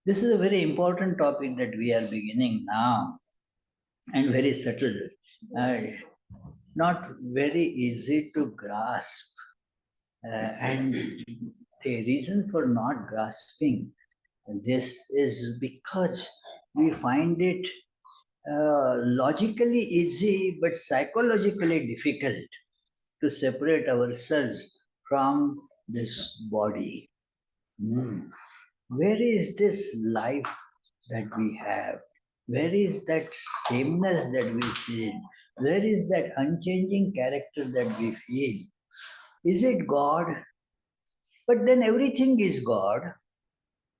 This is a very important topic that we are beginning now, and very subtle, uh, not very easy to grasp. And the reason for not grasping this is because we find it logically easy but psychologically difficult to separate ourselves from this body. Where is this life that we have? Where is that sameness that we feel? Where is that unchanging character that we feel? Is it God? But then everything is God.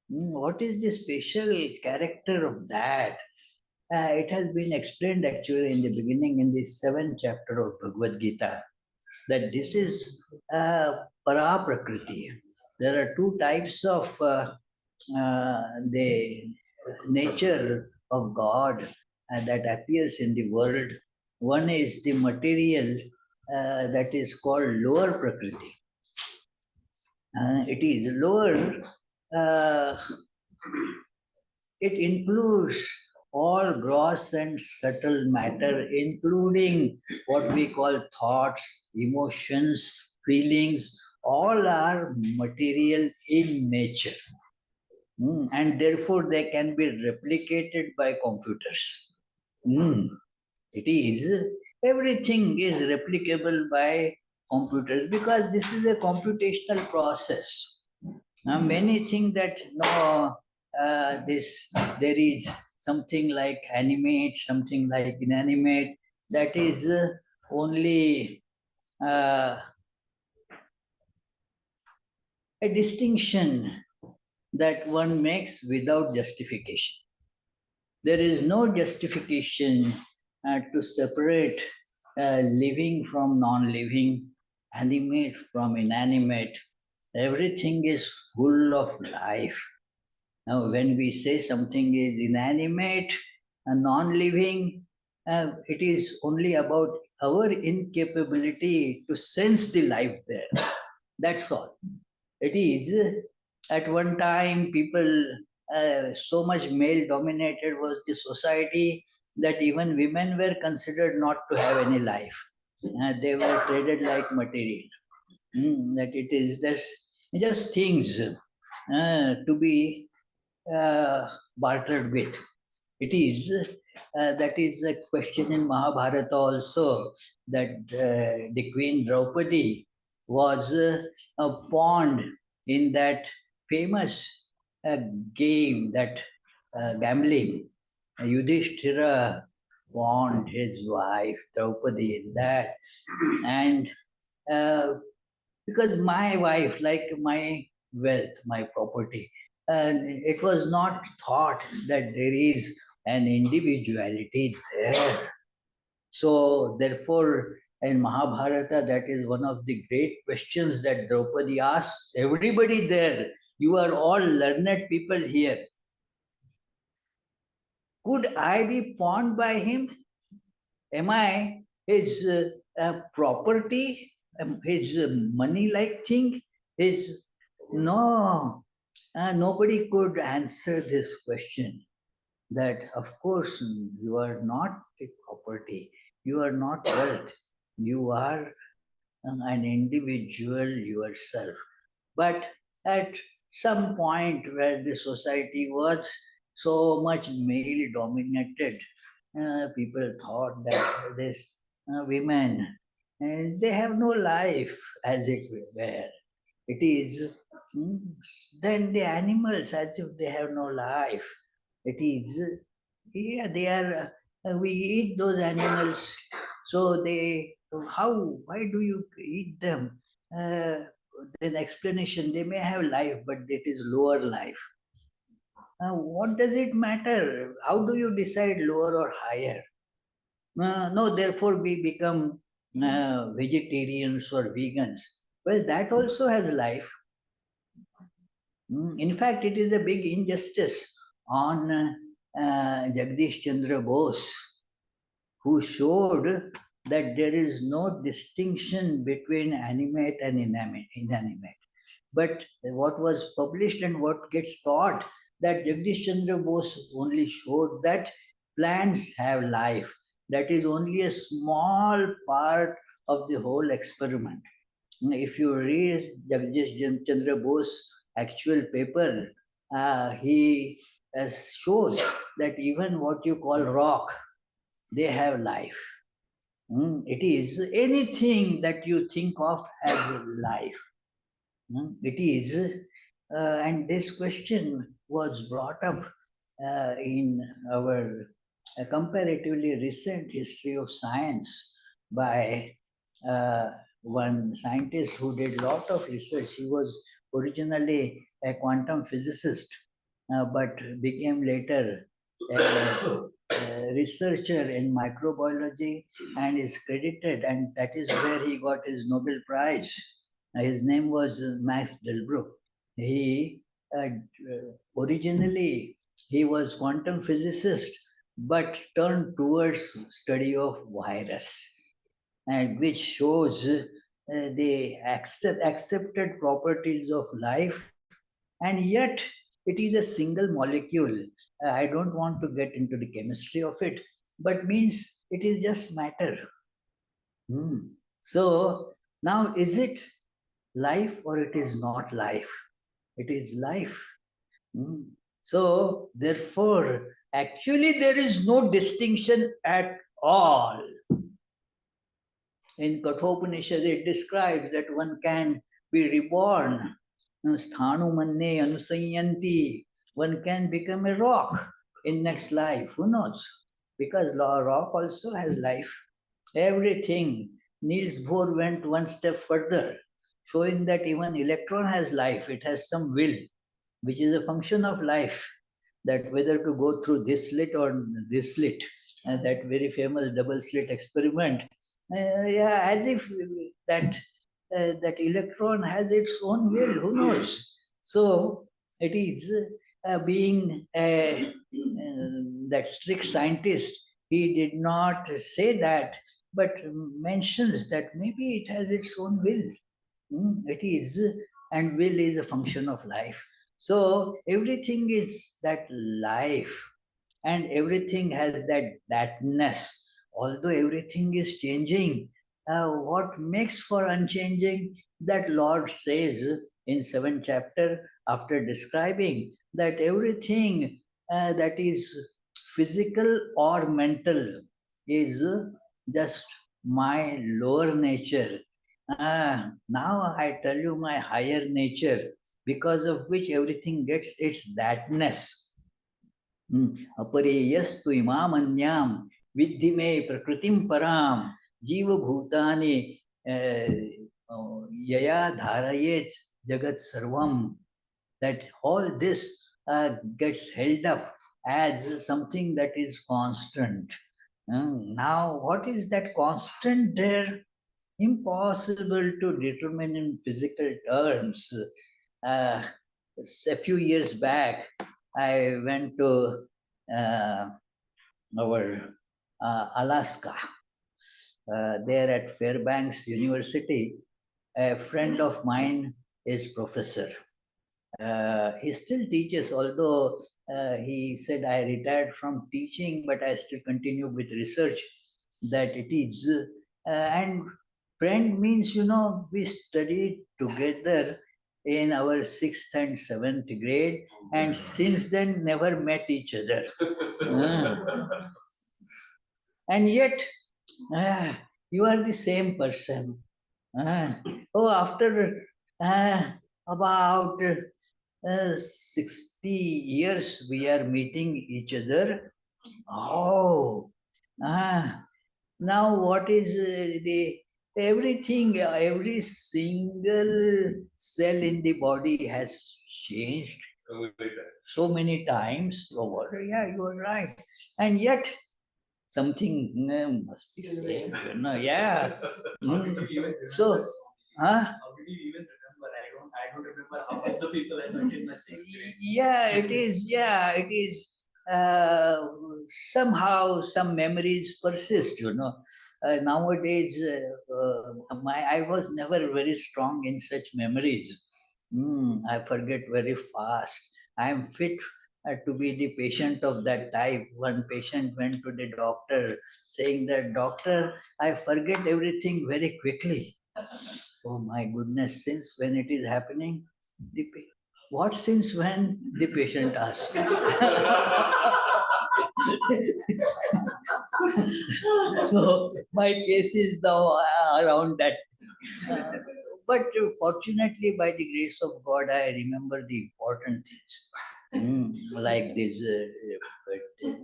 What is the special character of that? It has been explained actually in the beginning in the 7th chapter of Bhagavad Gita that this is para prakriti. There are two types of the nature of God that appears in the world. One is the material that is called lower prakriti. It is lower. Uh, it includes all gross and subtle matter, including what we call thoughts, emotions, feelings. All are material in nature. And therefore they can be replicated by computers. It is, everything is replicable by computers because this is a computational process. Now, many think that no, there is something like animate, something like inanimate. That is only uh, a distinction that one makes without justification. There is no justification to separate living from non-living, animate from inanimate. Everything is full of life. Now, when we say something is inanimate and non-living, it is only about our incapability to sense the life there. That's all. It is, at one time, people, so much male dominated was the society that even women were considered not to have any life. They were treated like material. That it is just things to be bartered with. It is, that is a question in Mahabharata also, that the Queen Draupadi was pawned in that famous game, that gambling. Yudhishthira pawned his wife Draupadi in that. And because my wife, like my wealth, my property, and it was not thought that there is an individuality there. So, therefore, in Mahabharata, that is one of the great questions that Draupadi asks everybody there. You are all learned people here. Could I be pawned by him? Am I his property, his money-like thing? His no, nobody could answer this question. That of course you are not a property, you are not wealth, you are an individual yourself. But at some point where the society was so much male dominated, people thought that this women, they have no life as it were. It is, then the animals as if they have no life. It is, yeah, they are, we eat those animals. So they, why do you eat them? Then explanation, they may have life, but it is lower life. What does it matter? How do you decide lower or higher? No, therefore we become vegetarians or vegans. Well, that also has life. In fact, it is a big injustice on Jagdish Chandra Bose, who showed that there is no distinction between animate and inanimate. But what was published and what gets taught that Jagdish Chandra Bose only showed that plants have life. That is only a small part of the whole experiment. If you read Jagdish Chandra Bose actual paper, he shows that even what you call rock, they have life. It is anything that you think of as life. It is, and this question was brought up in our comparatively recent history of science by one scientist who did a lot of research. He was originally a quantum physicist, but became later a researcher in microbiology and is credited, and that is where he got his Nobel Prize. His name was Max Delbruck. He originally he was quantum physicist, but turned towards study of virus, and which shows the accepted properties of life, and yet it is a single molecule. I don't want to get into the chemistry of it, but means it is just matter. So now, is it life or it is not life? It is life. So therefore, actually there is no distinction at all. In Kathopanishad, it describes that one can be reborn. Sthanu manne anusayanti. One can become a rock in next life. Who knows? Because rock also has life. Everything. Niels Bohr went one step further, showing that even electron has life. It has some will, which is a function of life, that whether to go through this slit or this slit, that very famous double slit experiment. Yeah, as if that electron has its own will, who knows? So it is being that strict scientist, he did not say that, but mentions that maybe it has its own will. It is, and will is a function of life. So everything is that life, and everything has thatness. Although everything is changing, what makes for unchanging? That Lord says in 7th chapter, after describing that everything that is physical or mental is just my lower nature. Now I tell you my higher nature, because of which everything gets its thatness. Apareyastu imamanyam vidhi me prakritim param jiva bhutani yaya dharayet jagat sarvam. That all this gets held up as something that is constant. Now, what is that constant there? Impossible to determine in physical terms. A few years back, I went to our Alaska. There at Fairbanks University, a friend of mine is professor. He still teaches, although he said, I retired from teaching, but I still continue with research. That it is, and friend means, we studied together in our 6th and 7th grade, and since then never met each other. And yet, you are the same person. After about 60 years we are meeting each other. Now what is everything, every single cell in the body has changed so many times over. Yeah, you are right. And yet something must be same. Yeah. So, huh? How did you even remember? I don't remember half of the people I met in my 6th grade. Yeah, it is. Yeah, it is. Somehow some memories persist. Nowadays, I was never very strong in such memories. I forget very fast. I am fit to be the patient of that type. One patient went to the doctor saying that, "Doctor, I forget everything very quickly." Oh my goodness, since when it is happening? What since when? The patient asked. So my case is now around that. Uh, but fortunately, by the grace of God, I remember the important things. Like these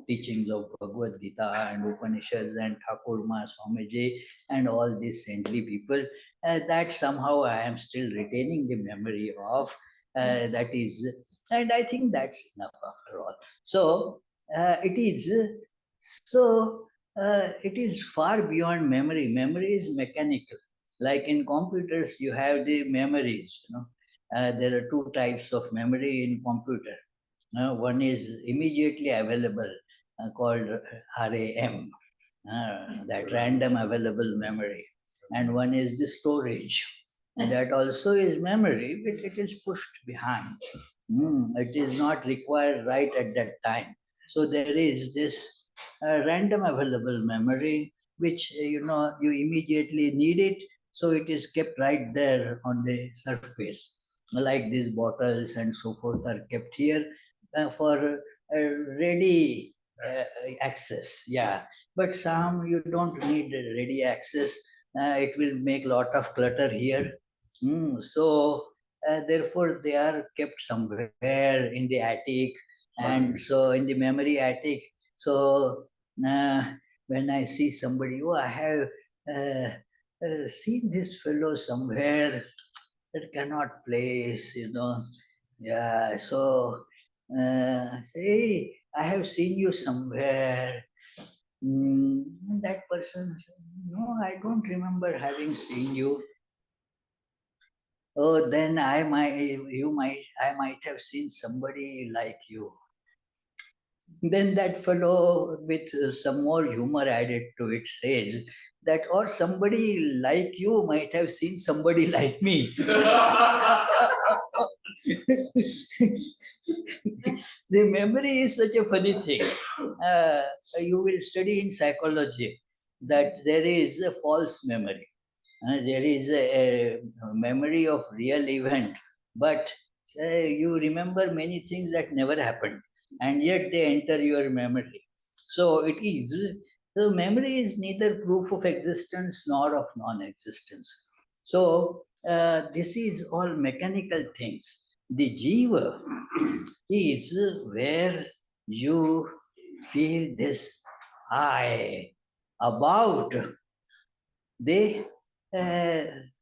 teachings of Bhagavad Gita and Upanishads and Thakur Ma Swamiji and all these saintly people, that somehow I am still retaining the memory of. That is, and I think that's enough after all. So it is. It is far beyond memory. Memory is mechanical. Like in computers, you have the memories. There are two types of memory in computer. One is immediately available, called RAM, that random available memory, and one is the storage. And that also is memory, but it is pushed behind. It is not required right at that time. So there is this random available memory, which you immediately need it, so it is kept right there on the surface. Like these bottles and so forth are kept here for ready access. Yeah, but some you don't need ready access. It will make lot of clutter here. So therefore they are kept somewhere in the attic, and so in the memory attic. So uh, when I see somebody, oh, I have seen this fellow somewhere, that cannot place. Yeah, so say, I have seen you somewhere. That person said, no, I don't remember having seen you. Oh, then I might have seen somebody like you. Then that fellow, with some more humor added to it, says that, or somebody like you might have seen somebody like me. The memory is such a funny thing. Uh, you will study in psychology that there is a false memory. There is a memory of real event, but you remember many things that never happened, and yet they enter your memory. So it is. So memory is neither proof of existence nor of non-existence. So this is all mechanical things. The jiva is where you feel this I about the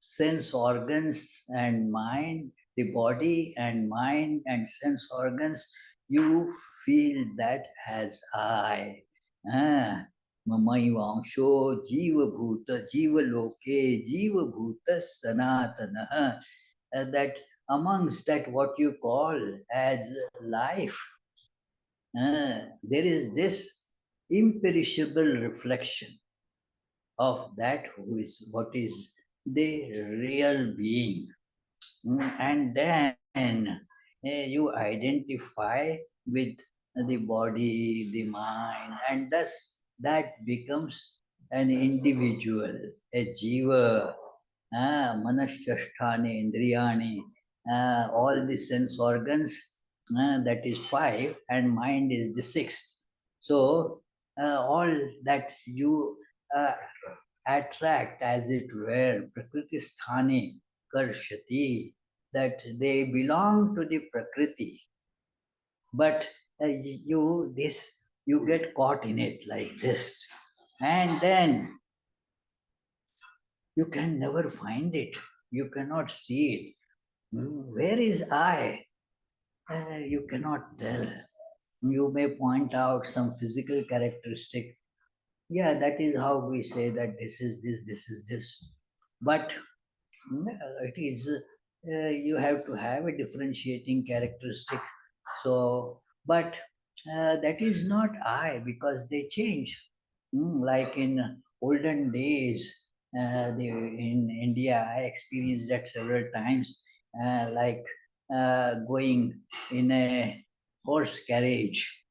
sense organs and mind, the body and mind and sense organs, you feel that as I. Ah, Mamaivangsho Jiva Bhuta Jiva Loke Jiva Bhuta Sanatana. That amongst that what you call as life, there is this imperishable reflection of that who is what is the real being. And then you identify with the body, the mind, and thus that becomes an individual, a jiva, manashashthani, indriyani, all the sense organs, that is five, and mind is the sixth. So all that you uh, attract, as it were, prakriti sthani karshati, that they belong to the prakriti, but you get caught in it like this, and then you can never find it, you cannot see it. Where is I? You cannot tell. You may point out some physical characteristic. Yeah, that is how we say that this is this, this is this. But it is, you have to have a differentiating characteristic. So, but that is not I, because they change. Like in olden days, in India, I experienced that several times, like going in a horse carriage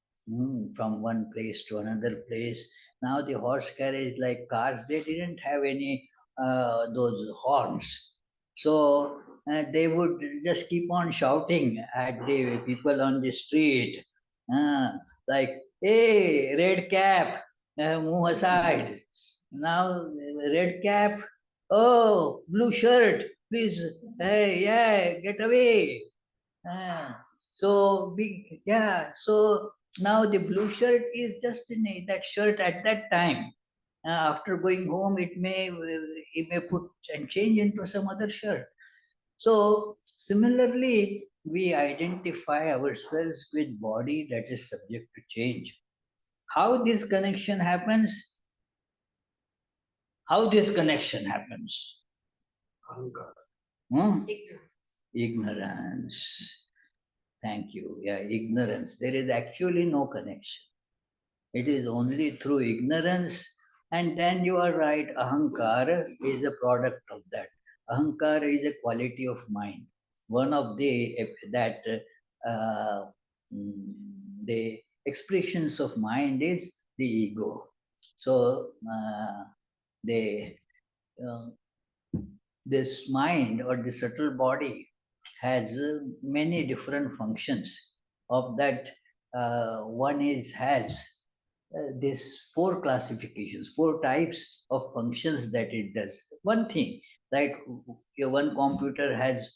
from one place to another place. Now the horse carriage, like cars, they didn't have any those horns. So they would just keep on shouting at the people on the street, uh, like, hey, red cap, move aside. Now, red cap, oh, blue shirt, please, hey, yeah, get away. So big, yeah. So now the blue shirt is just in that shirt at that time. After going home, it may put and change into some other shirt. So similarly, we identify ourselves with body that is subject to change. How this connection happens? How this connection happens? Hmm? Ignorance. Thank you. Yeah, ignorance. There is actually no connection. It is only through ignorance. And then you are right, ahankara is a product of that. Ahankara is a quality of mind. One of uh, mm, the expressions of mind is the ego. So the uh, this mind or the subtle body has many different functions. Of that, one is has this four classifications, four types of functions that it does. One thing, like one computer has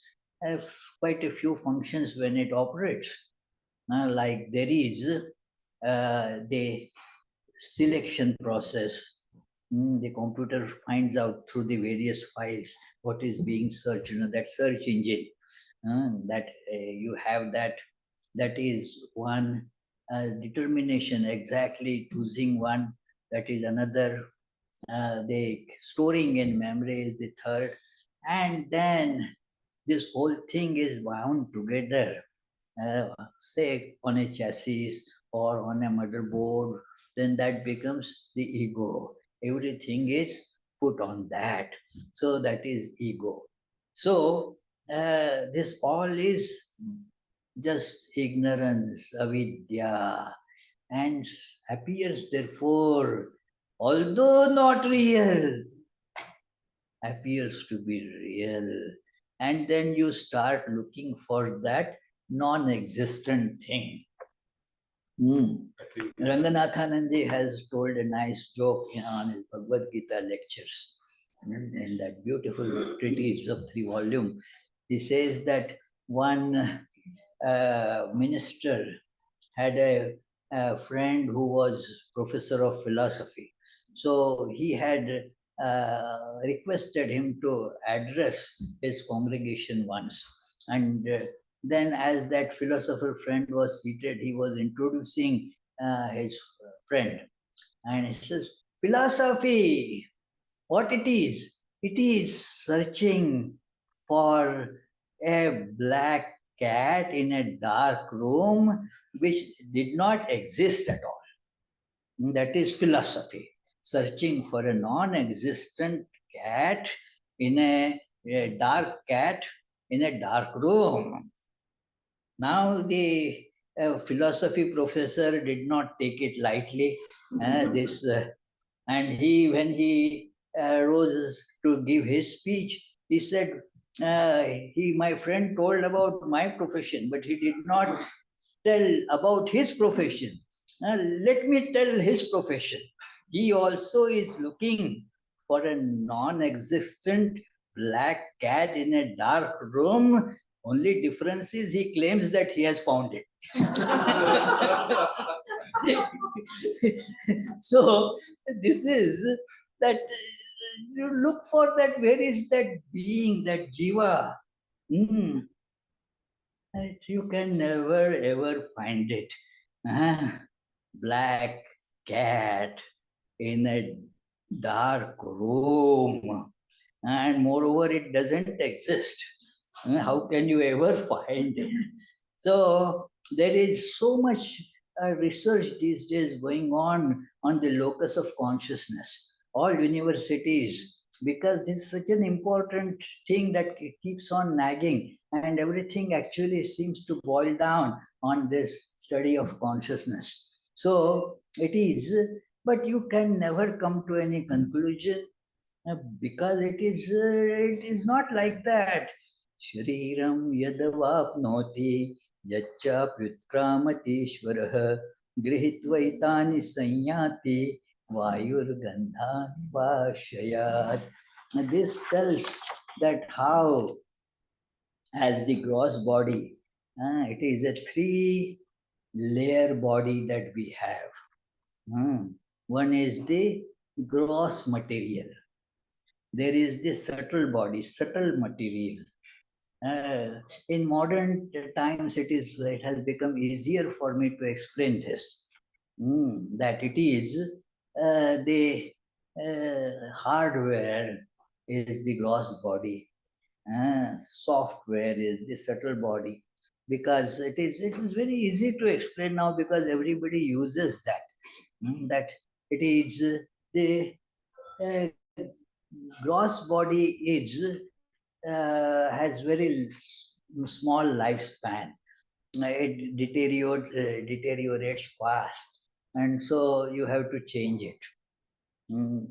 quite a few functions when it operates. Like there is the selection process. The computer finds out through the various files what is being searched. That search engine, that you have that. That is one determination, exactly choosing one. That is another. The storing in memory is the third. And then this whole thing is bound together, say on a chassis or on a motherboard, then that becomes the ego. Everything is put on that. So that is ego. So this all is just ignorance, avidya, and appears therefore, although not real, appears to be real. And then you start looking for that non-existent thing. Ranganathananji has told a nice joke on his Bhagavad Gita lectures. In that beautiful treatise of 3 volumes, he says that one minister had a friend who was professor of philosophy. So he had requested him to address his congregation once. And then as that philosopher friend was seated, he was introducing his friend. And he says, philosophy, what it is? It is searching for a black cat in a dark room which did not exist at all. That is philosophy. Searching for a non-existent cat in a dark cat in a dark room. Now the philosophy professor did not take it lightly. And when he rose to give his speech, he said, my friend told about my profession, but he did not tell about his profession. Let me tell his profession. He also is looking for a non-existent black cat in a dark room. Only difference is he claims that he has found it. So this is that you look for that, where is that being, that jiva? You can never ever find it. Black cat in a dark room, and moreover it doesn't exist. How can you ever find it? So there is so much research these days going on the locus of consciousness. All universities, because this is such an important thing that keeps on nagging, and everything actually seems to boil down on this study of consciousness. So it is, but you can never come to any conclusion because it is not like that. Shriram yadavapnoti yaccha pyutramatishvarah grihitvaitani sanyati vayurgandhani vashayat. This tells that how, as the gross body, it is a three-layer body that we have. One is the gross material. There is the subtle body, subtle material. In modern times, it has become easier for me to explain this. That it is the hardware is the gross body, software is the subtle body, because it is very easy to explain now because everybody uses that. That it is the uh, gross body is has very small lifespan. It deteriorates fast, and so you have to change it.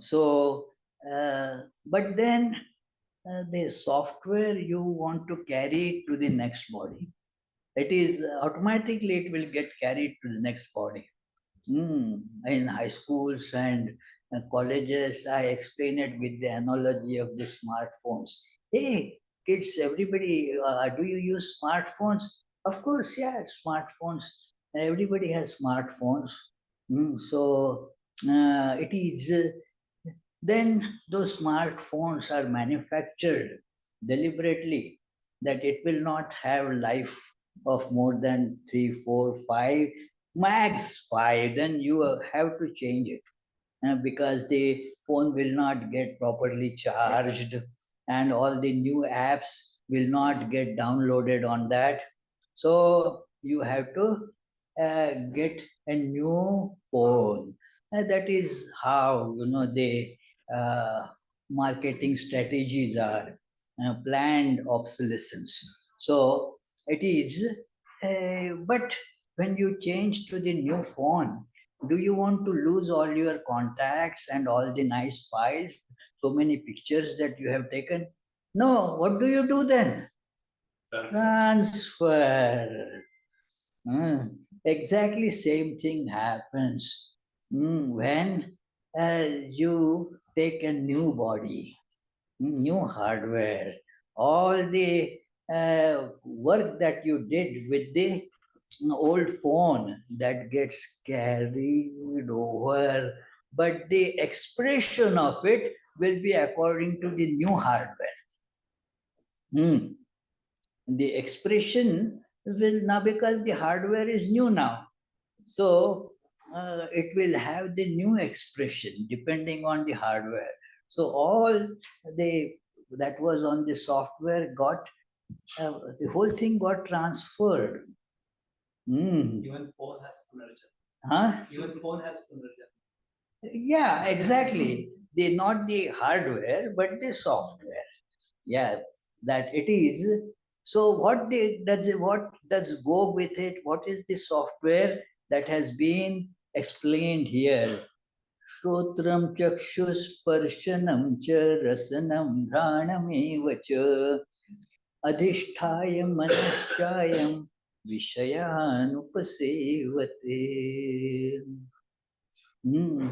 So, but then the software you want to carry to the next body. It is automatically it will get carried to the next body. In high schools and colleges, I explain it with the analogy of the smartphones. Hey, kids, everybody, do you use smartphones? Of course, yeah, smartphones. Everybody has smartphones. So it is. Then those smartphones are manufactured deliberately that it will not have life of more than 3, 4, 5, max 5. Then you have to change it because the phone will not get properly charged and all the new apps will not get downloaded on that. So you have to get a new phone. That is how the marketing strategies are planned obsolescence. So it is, but when you change to the new phone, do you want to lose all your contacts and all the nice files, so many pictures that you have taken? No, what do you do then? Transfer. Exactly same thing happens when you take a new body, new hardware, all the work that you did with the old phone that gets carried over, but the expression of it will be according to the new hardware. The expression will now, because the hardware is new now, so it will have the new expression depending on the hardware. So all the that was on the software got the whole thing got transferred. Even phone has punarjan. Huh? Even phone has punarjan. Yeah, exactly. Not the hardware, but the software. Yeah, that it is. So what does go with it? What is the software that has been explained here? Shrotram chakshusprshanam cha rasanam dhranam cha adhisthaya manaschayam vishayanupasevate.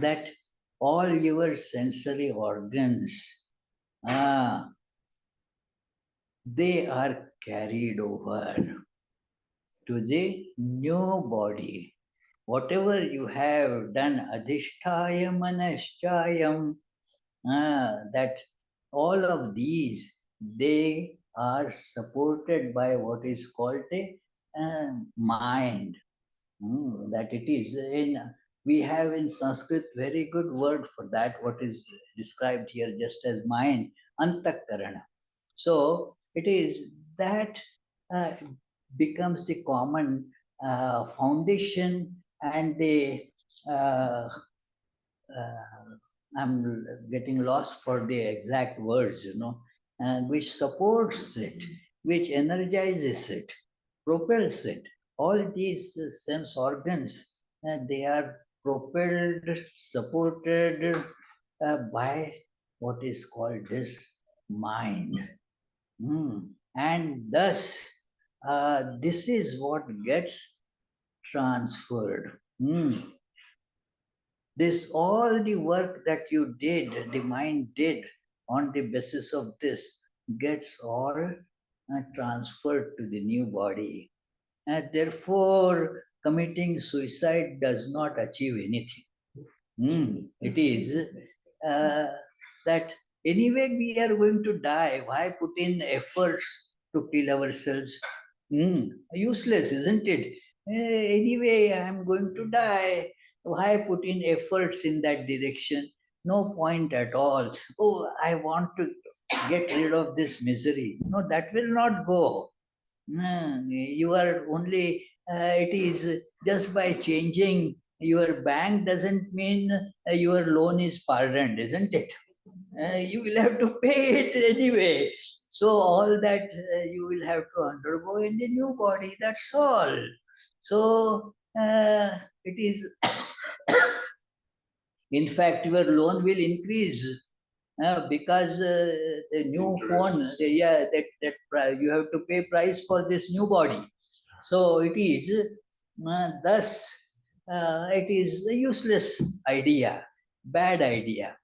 That all your sensory organs, they are carried over to the new body. Whatever you have done, adhisthaya manaschayam, that all of these, they are supported by what is called a mind. That it is in, we have in Sanskrit very good word for that, what is described here just as mind, antakarana. So it is that becomes the common foundation and the I'm getting lost for the exact words, and which supports it, which energizes it, propels it. all these sense organs, they are propelled, supported by what is called this mind. And thus, this is what gets transferred. This all the work that you did, the mind did on the basis of this gets all transferred to the new body. And therefore, committing suicide does not achieve anything. It is that anyway we are going to die. Why put in efforts to kill ourselves? Useless, isn't it? Anyway, I am going to die. Why put in efforts in that direction? No point at all. Oh, I want to get rid of this misery. No, that will not go. You are only, it is just by changing your bank doesn't mean your loan is pardoned, isn't it? You will have to pay it anyway. So all that you will have to undergo in the new body, that's all. So it is, in fact, your loan will increase because the new phone, you have to pay price for this new body. So it is, thus, it is a useless idea, bad idea.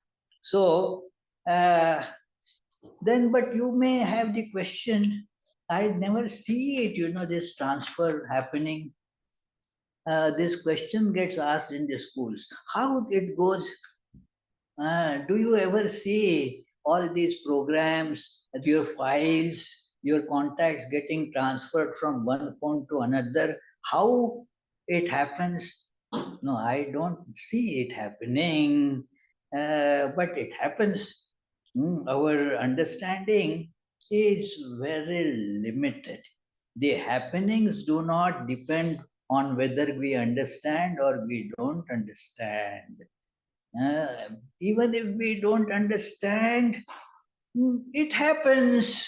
So then, but you may have the question, I never see it, this transfer happening. This question gets asked in the schools. How it goes? Do you ever see all these programs, your files, your contacts getting transferred from one phone to another? How it happens? No, I don't see it happening, but it happens. Our understanding is very limited. The happenings do not depend on whether we understand or we don't understand. Even if we don't understand, it happens.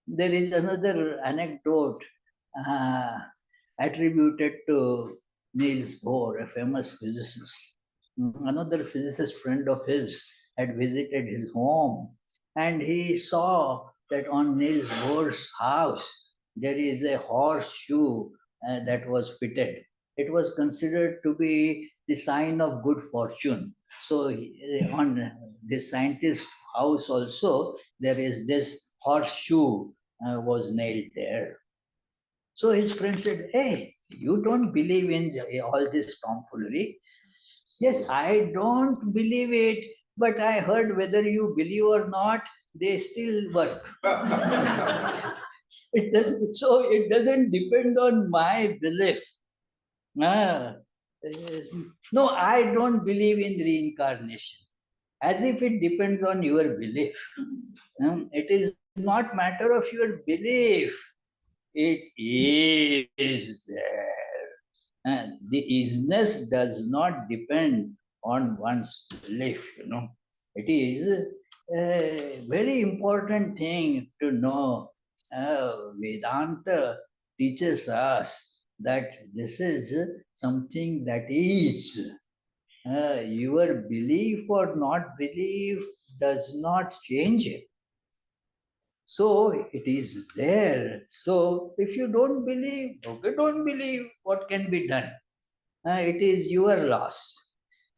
There is another anecdote attributed to Niels Bohr, a famous physicist. Another physicist friend of his had visited his home and he saw that on Niels Bohr's house there is a horseshoe that was fitted. It was considered to be the sign of good fortune. So on the scientist's house also there is this horseshoe was nailed there. So his friend said, "Hey, you don't believe in all this tomfoolery." Yes, I don't believe it, but I heard whether you believe or not, they still work. It doesn't depend on my belief. Ah, no, I don't believe in reincarnation. As if it depends on your belief. It is not matter of your belief. It is there. And the isness does not depend on one's belief. It is a very important thing to know. Vedanta teaches us that this is something that is. Your belief or not belief does not change it. So it is there. So if you don't believe, okay, don't believe, what can be done? It is your loss.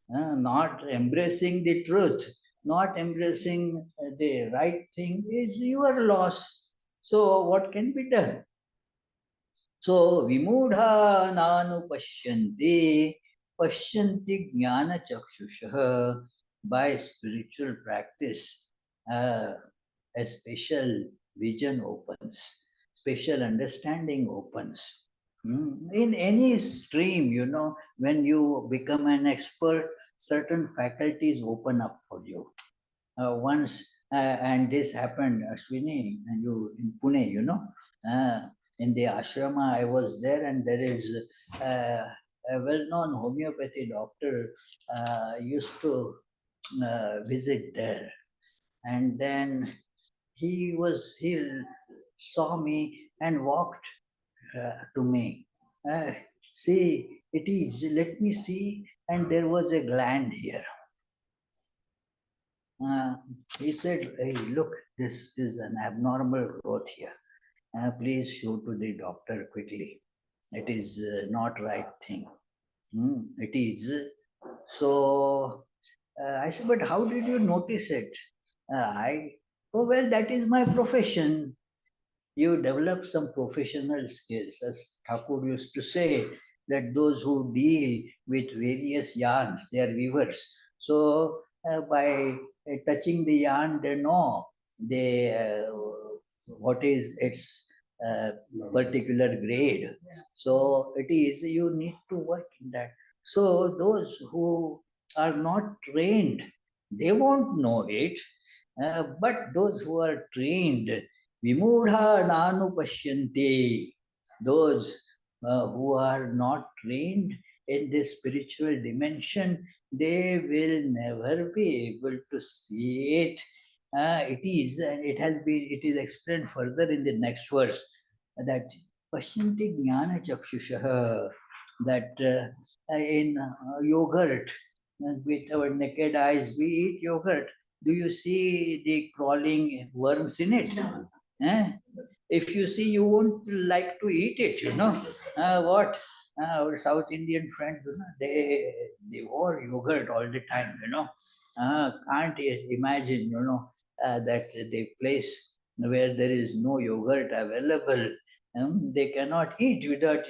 Not embracing the truth, not embracing the right thing is your loss. So what can be done? So vimudha nanu pashyanti jnana chakshusha. By spiritual practice, a special vision opens, special understanding opens. In any stream, when you become an expert, certain faculties open up for you. Once, and this happened, Ashwini, and you in Pune, in the ashrama, I was there, and there is a well-known homeopathy doctor used to visit there, and then he saw me and walked to me. See, it is, let me see, and there was a gland here. He said, hey, look, this is an abnormal growth here. Please show to the doctor quickly. It is not right thing. It is. So I said, but how did you notice it? Oh, well, that is my profession. You develop some professional skills. As Thakur used to say, that those who deal with various yarns, they are weavers. So by touching the yarn, they know what is its particular grade. So it is, you need to work in that. So those who are not trained, they won't know it. But those who are trained, Vimudha nanu pasyanti. Those who are not trained in this spiritual dimension, they will never be able to see it. It is, and it is explained further in the next verse that pasyanti jnana chakshusha, that in yogurt, with our naked eyes, we eat yogurt. Do you see the crawling worms in it? Eh? If you see, you won't like to eat it, you know. What? Our South Indian friends, you know, they wore yogurt all the time, you know. Can't imagine, you know, that the place where there is no yogurt available, they cannot eat without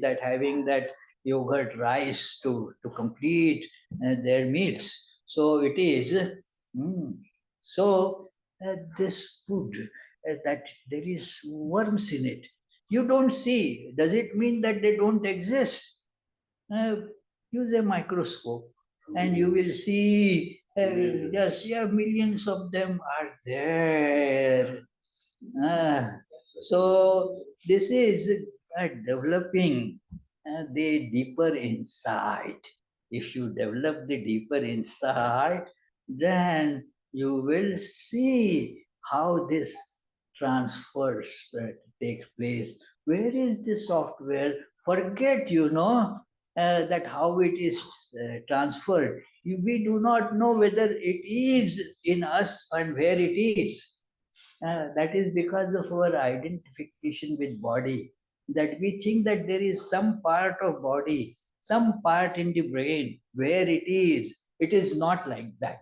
that having that yogurt rice to complete their meals. So it is. So this food, that there is worms in it. You don't see. Does it mean that they don't exist? Uh, Use a microscope and you will see, yes, yeah, millions of them are there. So this is developing the deeper insight. If you develop the deeper insight, then you will see how this transfers takes place. Where is the software? Forget, you know, that how it is transferred. We do not know whether it is in us and where it is. That is because of our identification with body, that we think that there is some part of body, some part in the brain where it is. It is not like that.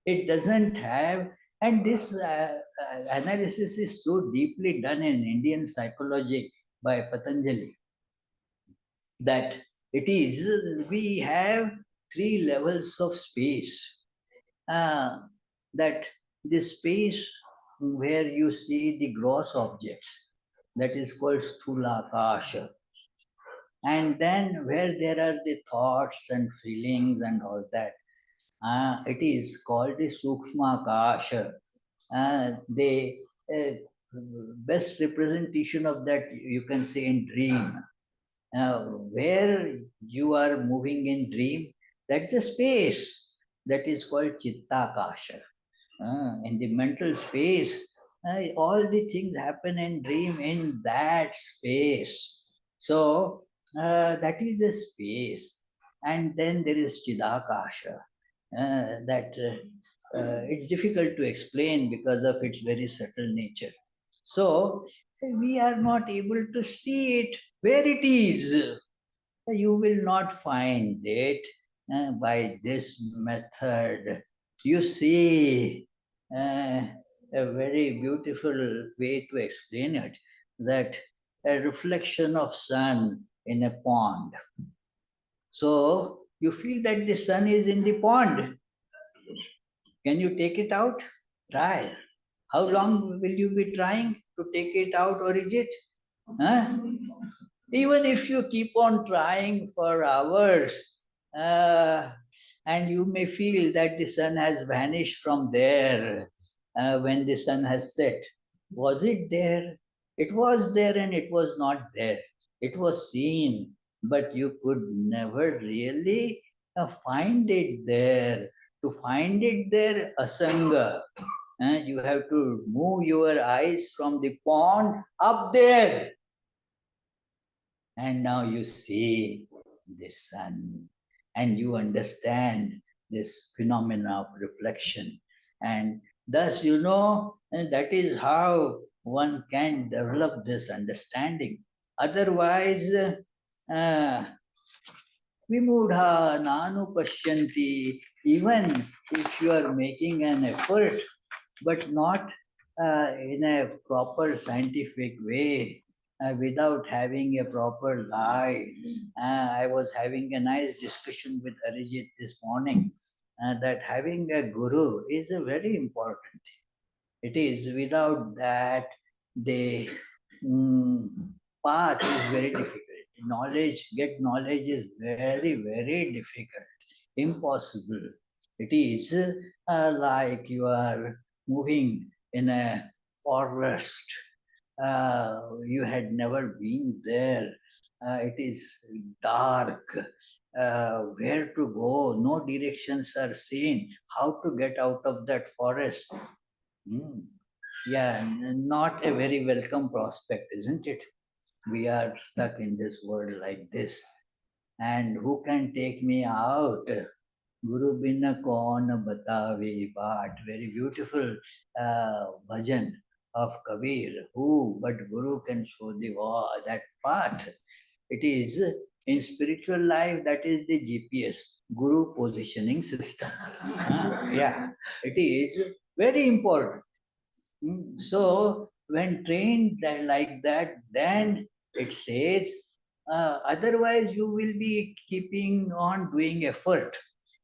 It doesn't have, and this analysis is so deeply done in Indian psychology by Patanjali, that it is, we have three levels of space. That the space where you see the gross objects, that is called Sthulakasha. And then where there are the thoughts and feelings and all that, it is called the Sukshmakasha. The best representation of that you can say in dream. Where you are moving in dream, that's a space that is called Chittakasha. In the mental space, all the things happen in dream in that space. So that is a space. And then there is Chidakasha. That it's difficult to explain because of its very subtle nature. So we are not able to see it where it is. You will not find it by this method. You see, a very beautiful way to explain it, that a reflection of sun in a pond. So you feel that the sun is in the pond. Can you take it out? Try. How long will you be trying to take it out, or is it? Huh? Even if you keep on trying for hours, and you may feel that the sun has vanished from there when the sun has set. Was it there? It was there and it was not there. It was seen, but you could never really find it there. To find it there, asanga. You have to move your eyes from the pond up there. And now you see the sun and you understand this phenomena of reflection. And thus, and that is how one can develop this understanding. Otherwise, uh, Vimudha Nanu Pashyanti, even if you are making an effort, but not in a proper scientific way, without having a proper light. I was having a nice discussion with Arijit this morning that having a guru is a very important thing. It is without that the mm, path is very difficult. Get knowledge is very, very difficult, impossible. It is like you are moving in a forest. You had never been there. It is dark. Where to go? No directions are seen. How to get out of that forest? Hmm. Yeah, not a very welcome prospect, isn't it? We are stuck in this world like this. And who can take me out? Guru Binna Kaun Batave Bhat. Very beautiful bhajan of Kabir. Who but Guru can show that path? It is in spiritual life, that is the GPS, Guru positioning system. Yeah, it is very important. So when trained like that, then it says, otherwise you will be keeping on doing effort.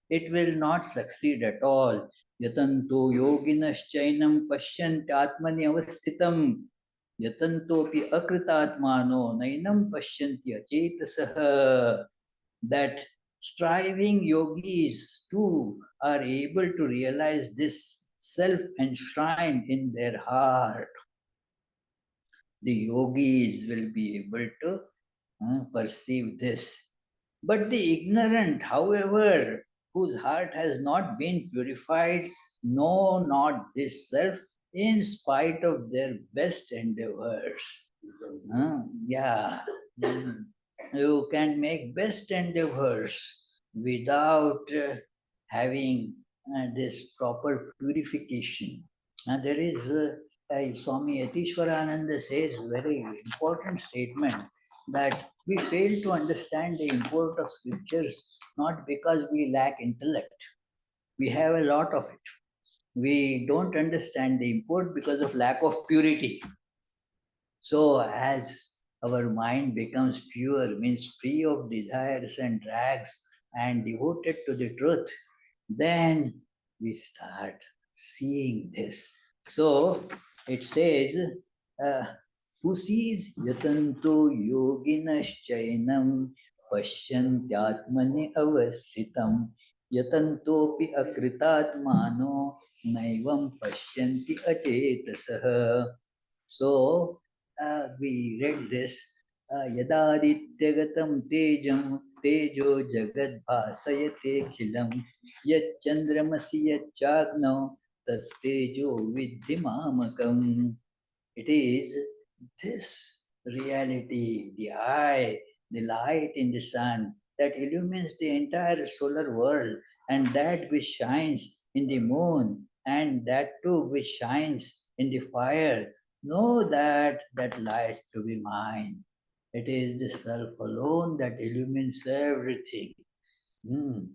It will not succeed at all. Yatanto yoginaschainam pashyanti atmani avasthitam. Yatantopi akritatmano nainam pashyanti achetasaha. That striving yogis too are able to realize this self enshrined in their heart. The yogis will be able to perceive this. But the ignorant, however, whose heart has not been purified, know not this self in spite of their best endeavors. Yeah. Mm. You can make best endeavors without having this proper purification. And there is Swami Yatishwarananda says very important statement that we fail to understand the import of scriptures not because we lack intellect. We have a lot of it. We don't understand the import because of lack of purity. So as our mind becomes pure, means free of desires and drags and devoted to the truth, then we start seeing this. So it says, uh, who sees yatanto yoginaschainam pashyantyatmani avasthitam yatantopi akritatmano naivam pashyanti achetasah. So we read this. Yadadityagatam tejam tejo jagad bhasayate khilam yachandramasi yachagno tat tejo vidhimamakam. It is this reality, the eye, the light in the sun that illumines the entire solar world, and that which shines in the moon, and that too which shines in the fire. Know that light to be mine. It is the self alone that illumines everything. Hmm.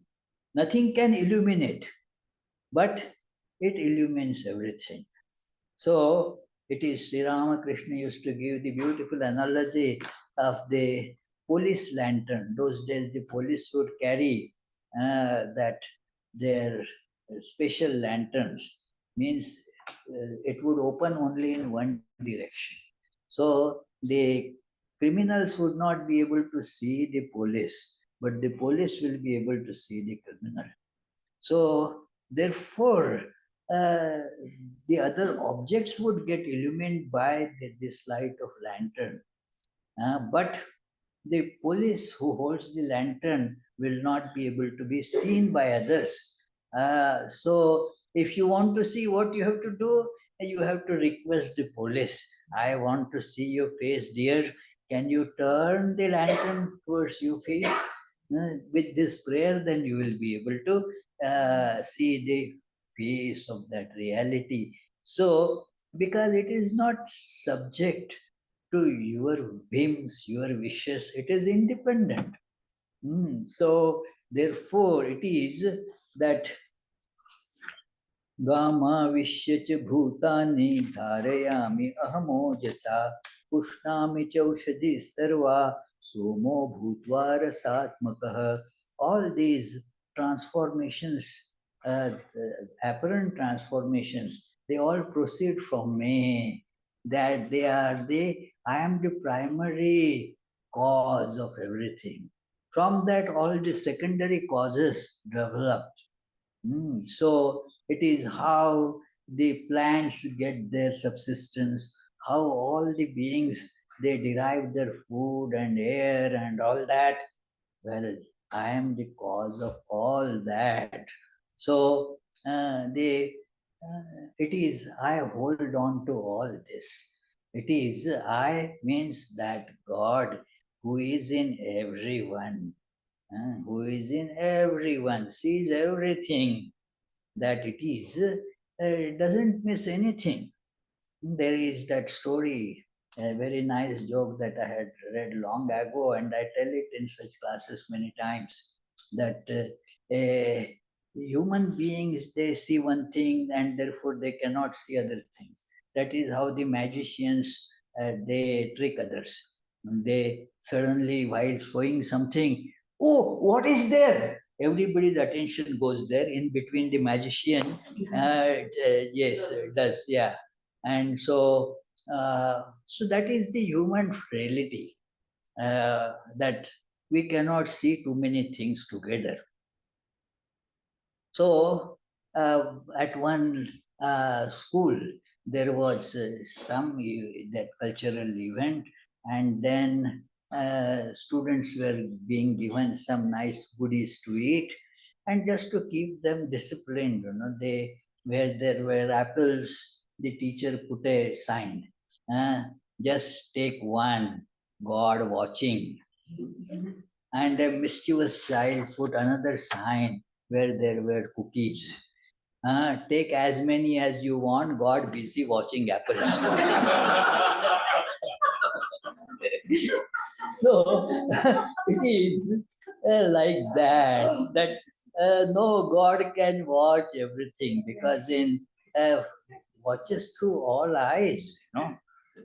Nothing can illuminate, but it illumines everything. So it is Sri Ramakrishna used to give the beautiful analogy of the police lantern. Those days, the police would carry that their special lanterns, means it would open only in one direction. So the criminals would not be able to see the police, but the police will be able to see the criminal. So therefore, uh, the other objects would get illumined by this light of lantern. But the police who holds the lantern will not be able to be seen by others. So if you want to see, what you have to do, you have to request the police. I want to see your face, dear. can you turn the lantern towards your face? With this prayer, then you will be able to see the face of that reality. So, because it is not subject to your whims, your wishes, it is independent. So, therefore, it is that गामाविश्य च भूतानि धारयामि अहमोजसा पुष्णामि च औषधि सर्वा सोमो भूत्वा रसात्मकः. All these transformations, apparent transformations, they all proceed from me. That they are I am the primary cause of everything. From that, all the secondary causes develop. So it is how the plants get their subsistence, how all the beings they derive their food and air and all that. Well, I am the cause of all that. So it is I hold on to all this. It is I means that God who is in everyone, who is in everyone, sees everything, that it is, it doesn't miss anything. There is that story, a very nice joke that I had read long ago, and I tell it in such classes many times, that human beings, they see one thing and therefore they cannot see other things. That is how the magicians, they trick others. They suddenly, while showing something, oh, what is there? Everybody's attention goes there in between the magician. Yes, it does, yeah. And so, so that is the human frailty, that we cannot see too many things together. So, at one school, there was that cultural event, and then students were being given some nice goodies to eat, and just to keep them disciplined, they where there were apples, the teacher put a sign, just take one, God watching. And a mischievous child put another sign where there were cookies. Take as many as you want, God busy watching apples. So it is like that no, God can watch everything, because in watches through all eyes.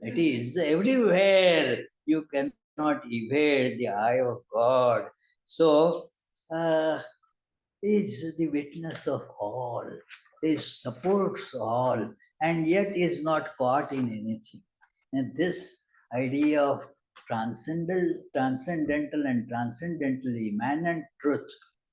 It is everywhere. You cannot evade the eye of God. So is the witness of all, is supports all, and yet is not caught in anything. And this idea of transcendental and transcendentally immanent truth,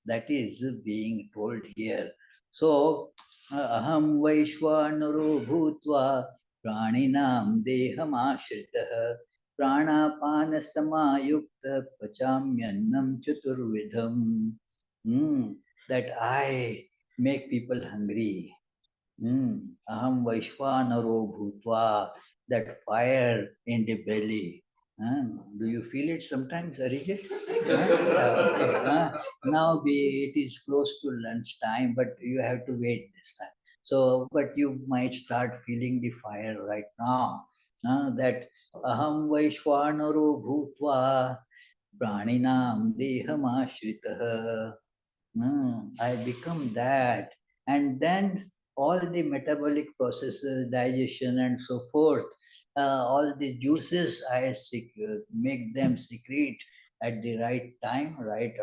that is being told here. So, aham vaishvanaro bhutva praninam deham ashritah pranapana samayukta pachamyannam chaturvidham. That I make people hungry. Aham Vaishvanaro Bhutva, that fire in the belly. Do you feel it sometimes, Arijit? Okay. Now it is close to lunch time, but you have to wait this time. So, but you might start feeling the fire right now. That Aham Vaishvanaro Bhutva Praninam Dehamashritah. I become that. And then all the metabolic processes, digestion and so forth, all the juices make them secrete at the right time, right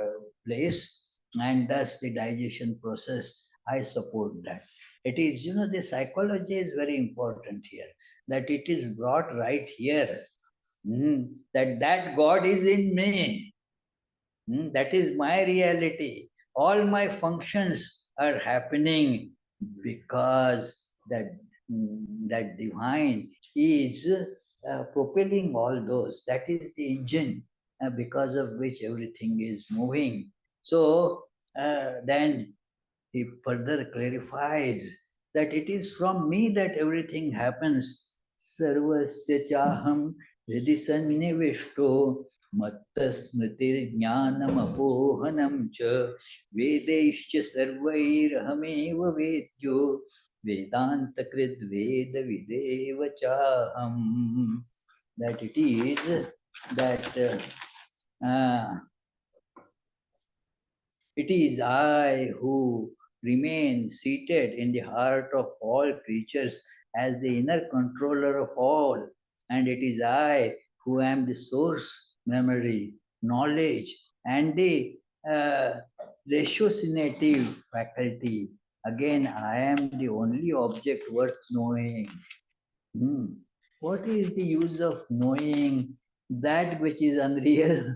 place, and thus the digestion process, I support that. It is, the psychology is very important here, that it is brought right here, that God is in me. That is my reality. All my functions are happening because that divine is propelling all those. That is the engine because of which everything is moving. So then he further clarifies that it is from me that everything happens. Sarvasya chaham Hridhi sannivishto matta smriti jnanam apohanam cha vedaishcha sarvairahameva vedyo vedanta krid veda videva chaham. That it is that it is I who remain seated in the heart of all creatures as the inner controller of all, and it is I who am the source, memory, knowledge, and the uh, ratiocinative faculty. Again, I am the only object worth knowing. Hmm. What is the use of knowing that which is unreal?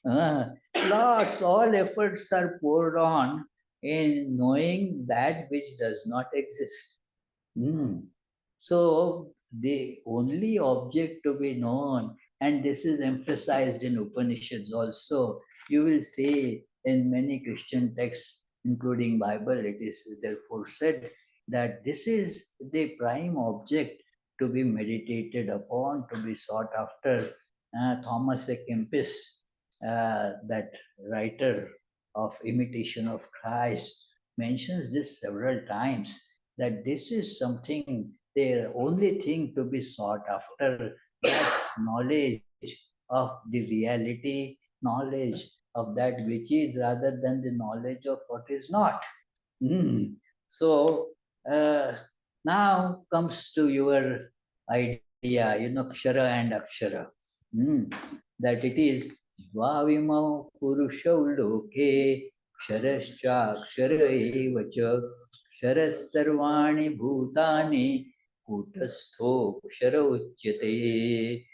Ah, lots, all efforts are poured on in knowing that which does not exist. Hmm. So the only object to be known, and this is emphasized in Upanishads also, you will see in many Christian texts, including Bible, it is therefore said that this is the prime object to be meditated upon, to be sought after. Thomas A. Kempis, that writer of Imitation of Christ, mentions this several times, that this is something, the only thing to be sought after, that knowledge of the reality, knowledge of that which is rather than the knowledge of what is not. Hmm. So uh, now comes to your idea, Kshara and Akshara. Hmm. That it is Dvavimau Purushau Loke Ksharascha Akshara eva cha Ksharas Sarvani Bhutani Kutastho Kshara Uchyate.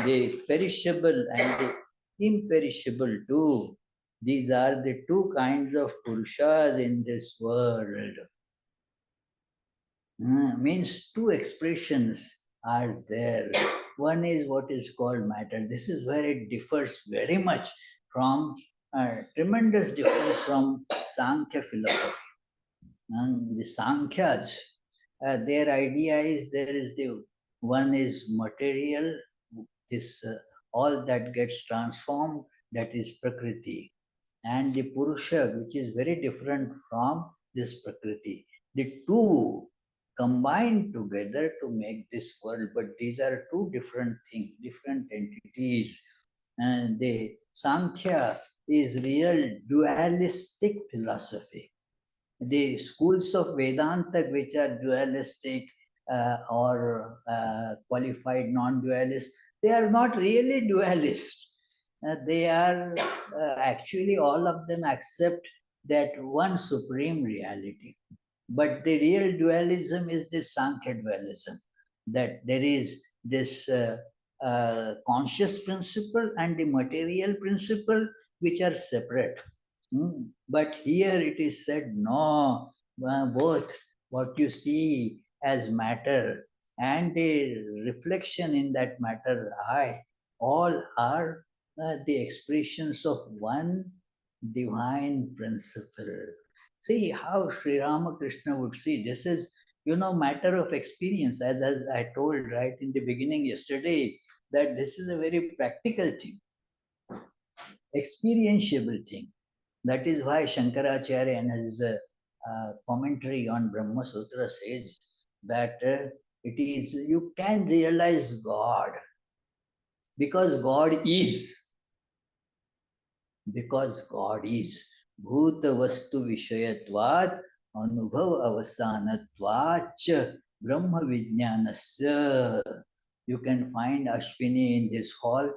The perishable and the imperishable too. These are the two kinds of Purushas in this world. Means two expressions are there. One is what is called matter. This is where it differs very much from, tremendous difference from Sankhya philosophy. And the Sankhyas, their idea is there is the one is material, this all that gets transformed, that is Prakriti, and the Purusha, which is very different from this Prakriti. The two combine together to make this world, but these are two different things, different entities. And the Sankhya is real dualistic philosophy. The schools of Vedanta, which are dualistic or qualified non-dualist, they are not really dualist. They are actually, all of them accept that one supreme reality. But the real dualism is this Sankhya dualism, that there is this conscious principle and the material principle, which are separate. But here it is said, no, both what you see as matter and the reflection in that matter, I, all are the expressions of one divine principle. See how Sri Ramakrishna would see this is, matter of experience, as I told right in the beginning yesterday, that this is a very practical thing, experientiable thing. That is why Shankaracharya in his commentary on Brahma Sutra says that it is, you can realize God because God is. Because God is. Bhuta Vastu Vishayatvat Anubhav Avasanatvat Brahma Vijnanasya. You can find Ashwini in this hall.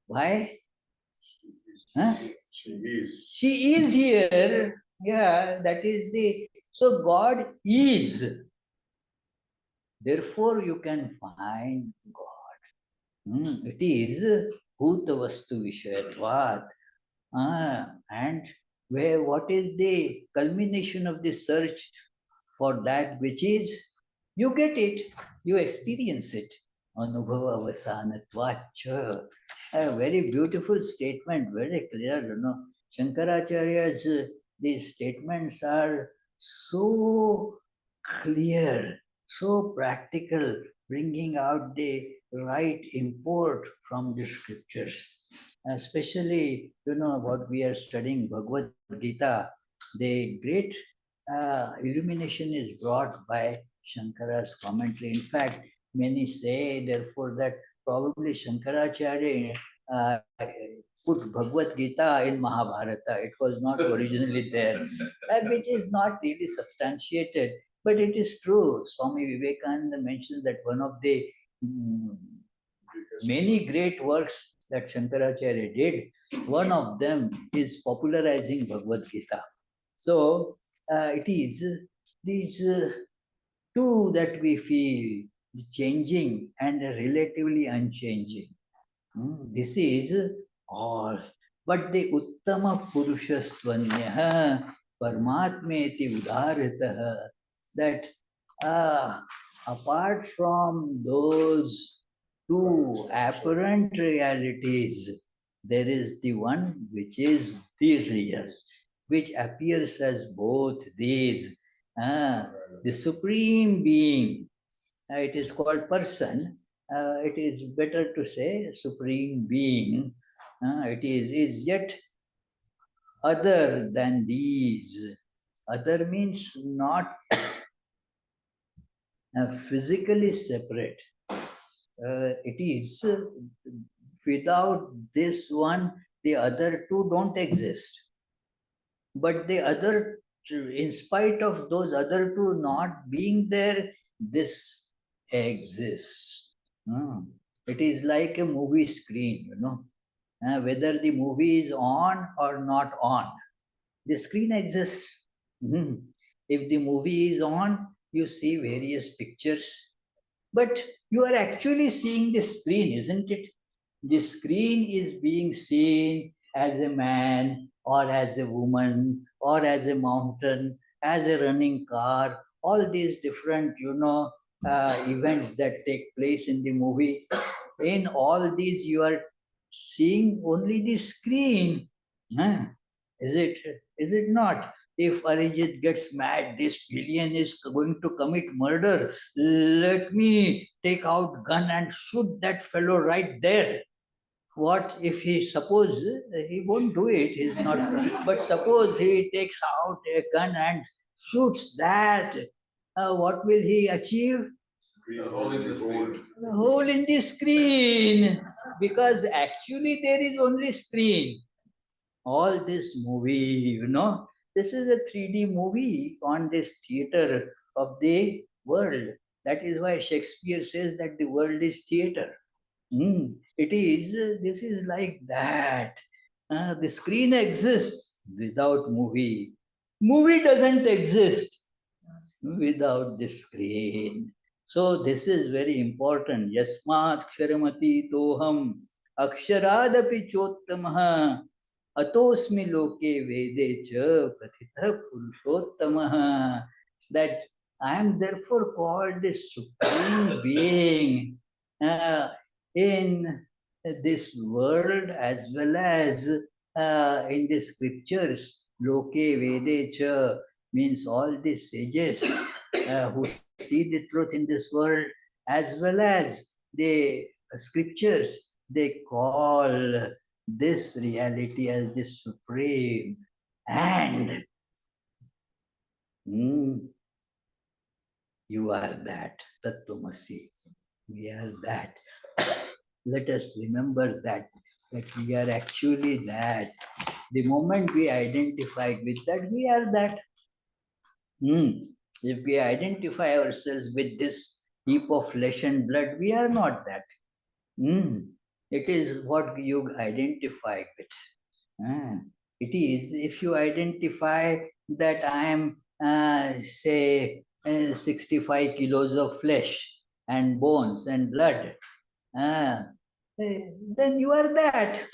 Why? Huh? She is. She is here. Yeah, that is the. So God is. Therefore, you can find God. It is Bhuta Vastu Vishayatvat. And where, what is the culmination of the search for that which is? You get it, you experience it. Anubhava avasanatvacha. A very beautiful statement, very clear, Shankaracharya's these statements are so clear, so practical, bringing out the right import from the scriptures. Especially, what we are studying, Bhagavad Gita, the great illumination is brought by Shankara's commentary. In fact, many say, therefore, that probably Shankaracharya put Bhagavad Gita in Mahabharata. It was not originally there, which is not really substantiated, but it is true. Swami Vivekananda mentions that one of the mm, many great works that Shankaracharya did, one of them is popularizing Bhagavad Gita. So it is these two that we feel, the changing and relatively unchanging. This is all. But the Uttama Purushastvanya Paramatmeti Udaritah, that apart from those two apparent realities, there is the one which is the real, which appears as both these. The Supreme Being, it is called person. It is better to say Supreme Being. It is yet other than these. Other means not physically separate. It is without this one, the other two don't exist. But the other, in spite of those other two not being there, this exists. It is like a movie screen, whether the movie is on or not on, the screen exists. If the movie is on, you see various pictures, but you are actually seeing the screen, isn't it? The screen is being seen as a man or as a woman or as a mountain, as a running car, all these different, events that take place in the movie. In all these, you are seeing only the screen. Huh? Is it? Is it not? If Arijit gets mad, this villain is going to commit murder. Let me take out gun and shoot that fellow right there. What if he suppose he won't do it? He's not. But suppose he takes out a gun and shoots that. What will he achieve? The hole in the screen, because actually there is only screen. All this movie, this is a 3D movie on this theater of the world. That is why Shakespeare says that the world is theater. It is, this is like that. The screen exists without movie. Movie doesn't exist without the screen. So this is very important. Yasmat ksharamati toham aksharadapi chottamaha atosmi loke vede cha kathita purushottamaha. That I am therefore called the Supreme Being in this world as well as in the scriptures. Loke vede cha means all the sages who see the truth in this world as well as the scriptures, they call this reality as the supreme. And you are that, Tattvamasi. We are that. Let us remember that we are actually that. The moment we identify with that, we are that. If we identify ourselves with this heap of flesh and blood, we are not that. It is what you identify with. It is, if you identify that I am, say, 65 kilos of flesh and bones and blood, then you are that.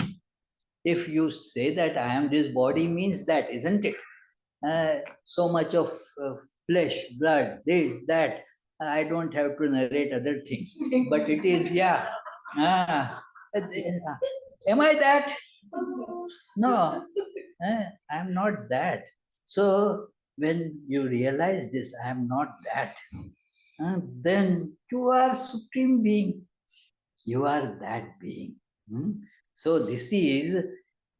If you say that I am this body, means that, isn't it? So much of flesh, blood, this, that. I don't have to narrate other things, but it is, yeah. Am I that? No, I'm not that. So when you realize this, I am not that. then you are Supreme Being. You are that being. So this is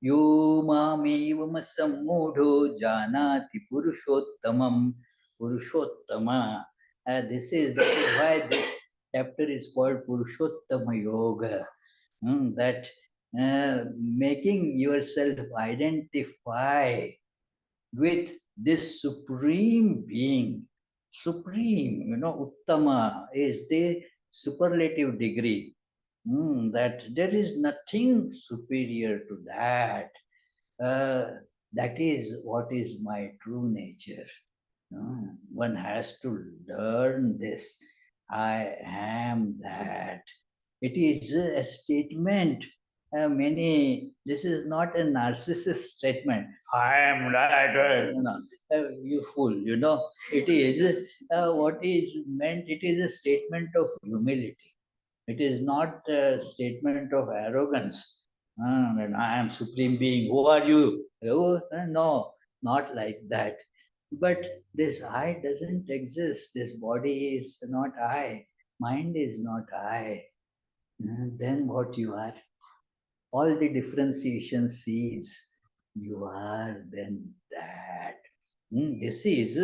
Yo Mamevam Sammudho Janati Purushottamam Purushottama. That is why this chapter is called Purushottama Yoga. That making yourself identify with this supreme being. Supreme, Uttama is the superlative degree. That there is nothing superior to that. That is what is my true nature. One has to learn this. I am that. It is a statement. This is not a narcissist statement. I am that. You fool, It is what is meant, it is a statement of humility. It is not a statement of arrogance. When I am supreme being, who are you? Oh, no, not like that. But this I doesn't exist. This body is not I. Mind is not I. Then what you are? All the differentiation cease. You are then that. This is,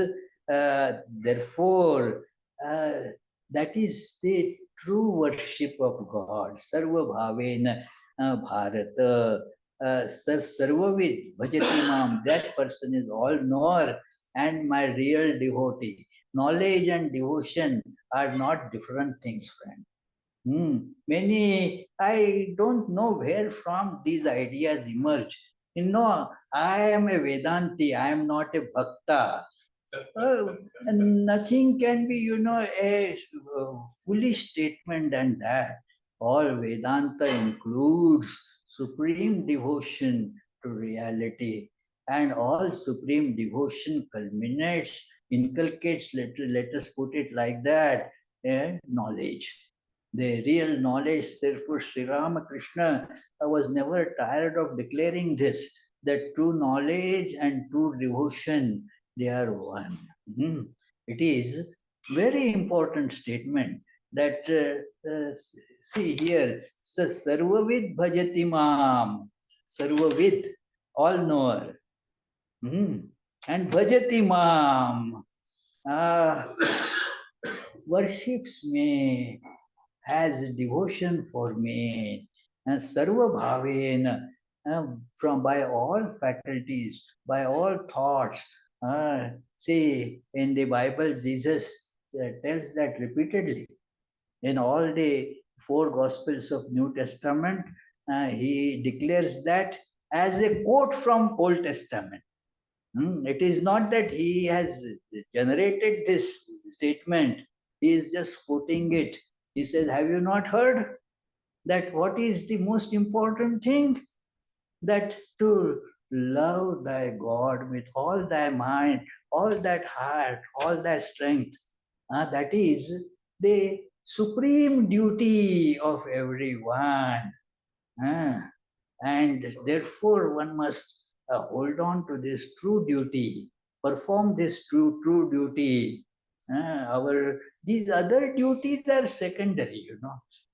therefore, that is the true worship of God. Sarva bhavena bharata. Sarvavid bhajati mam. That person is all knower and my real devotee. Knowledge and devotion are not different things, friend. Many, I don't know where from these ideas emerge. I am a Vedanti, I am not a Bhakta. Nothing can be, a foolish statement than that. All Vedanta includes supreme devotion to reality, and all supreme devotion culminates, inculcates, let us put it like that, knowledge. The real knowledge, therefore, Sri Ramakrishna was never tired of declaring this, that true knowledge and true devotion, they are one. It is very important statement that, see here, Sarvavid bhajati mam, Sarvavid, all knower, and bhajati mam, worships me, has devotion for me, and sarva bhavena, from by all faculties, by all thoughts. See, in the Bible, Jesus tells that repeatedly. In all the four Gospels of New Testament, he declares that as a quote from Old Testament. It is not that he has generated this statement. He is just quoting it. He says, have you not heard that what is the most important thing? That to love thy God with all thy mind, all that heart, all thy strength. That is the supreme duty of everyone. And therefore, one must hold on to this true duty, perform this true duty. These other duties are secondary,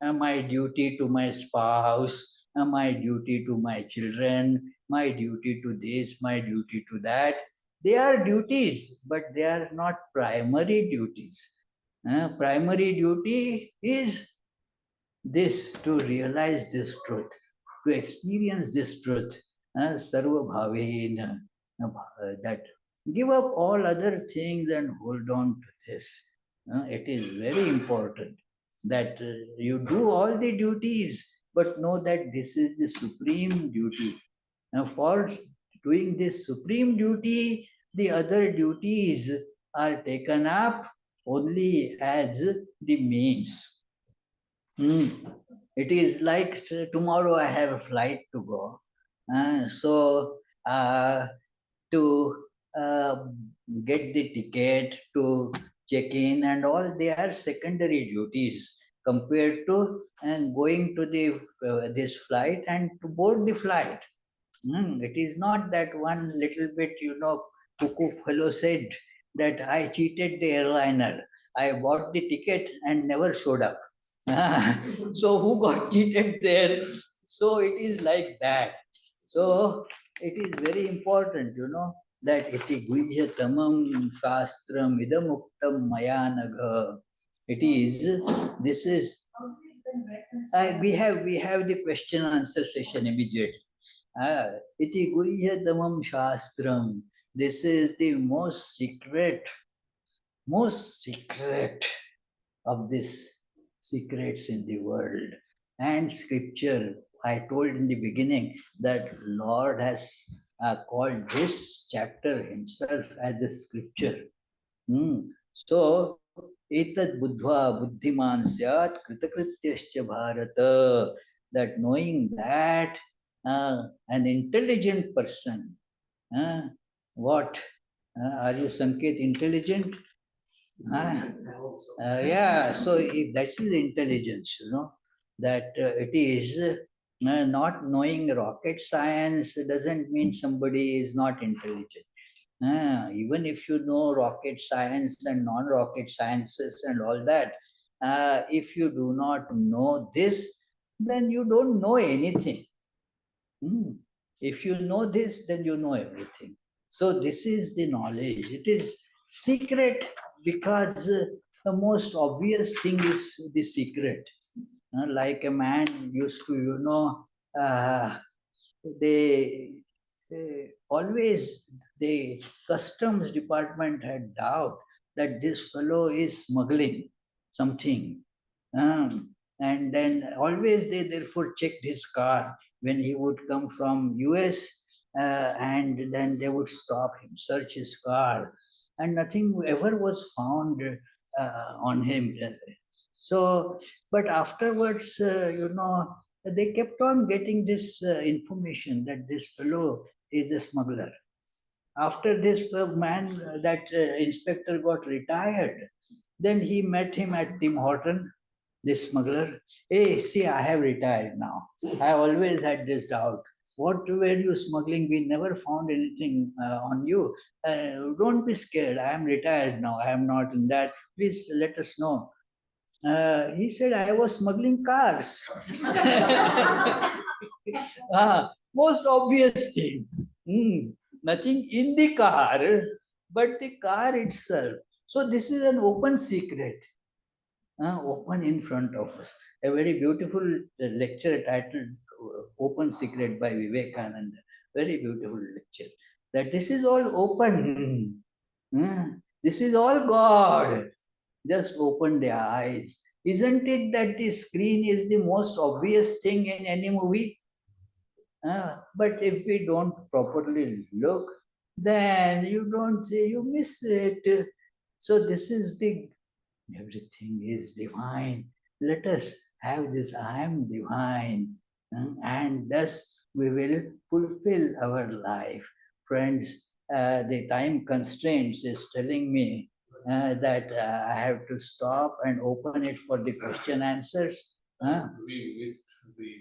my duty to my spouse, my duty to my children, my duty to this, my duty to that. They are duties, but they are not primary duties. Primary duty is this, to realize this truth, to experience this truth, sarva bhavena, that give up all other things and hold on to this. It is very important that you do all the duties, but know that this is the supreme duty. Now, for doing this supreme duty, the other duties are taken up only as the means. It is like tomorrow I have a flight to go. So to uh, get the ticket, to check in and all, they are secondary duties compared to going to the this flight and to board the flight. It is not that one little bit, cuckoo fellow said that I cheated the airliner. I bought the ticket and never showed up. So who got cheated there? So it is like that. So it is very important, that iti guhya tamam shastram idam uktam maya nagha. It is, this is, we have the question answer session immediately. Iti guhya tamam shastram. This is the most secret of these secrets in the world. And scripture, I told in the beginning that Lord has called this chapter himself as a scripture. So, etad buddhva buddhiman syat kritakrityascha bharata, that knowing that an intelligent person, what? Are you Sanket intelligent? Yeah, so that is intelligence, that it is not knowing rocket science doesn't mean somebody is not intelligent. Even if you know rocket science and non-rocket sciences and all that, if you do not know this, then you don't know anything. If you know this, then you know everything. So this is the knowledge. It is secret because the most obvious thing is the secret. Like a man used to, they always, the customs department had doubt that this fellow is smuggling something. And then always they therefore checked his car when he would come from US, and then they would stop him, search his car, and nothing ever was found on him. So, but afterwards, they kept on getting this information that this fellow is a smuggler. After this man, that inspector got retired, then he met him at Tim Horton, this smuggler. Hey, see, I have retired now. I always had this doubt. What were you smuggling? We never found anything on you. Don't be scared. I am retired now. I am not in that. Please let us know. He said, I was smuggling cars. Most obvious thing. Nothing in the car, but the car itself. So this is an open secret, open in front of us. A very beautiful lecture titled Open Secret by Vivekananda. Very beautiful lecture. That this is all open. This is all God. Just open their eyes. Isn't it that the screen is the most obvious thing in any movie? But if we don't properly look, then you don't say, you miss it. So this is the, everything is divine. Let us have this, I am divine. And thus we will fulfill our life. Friends, the time constraints is telling me that I have to stop and open it for the question answers. We missed the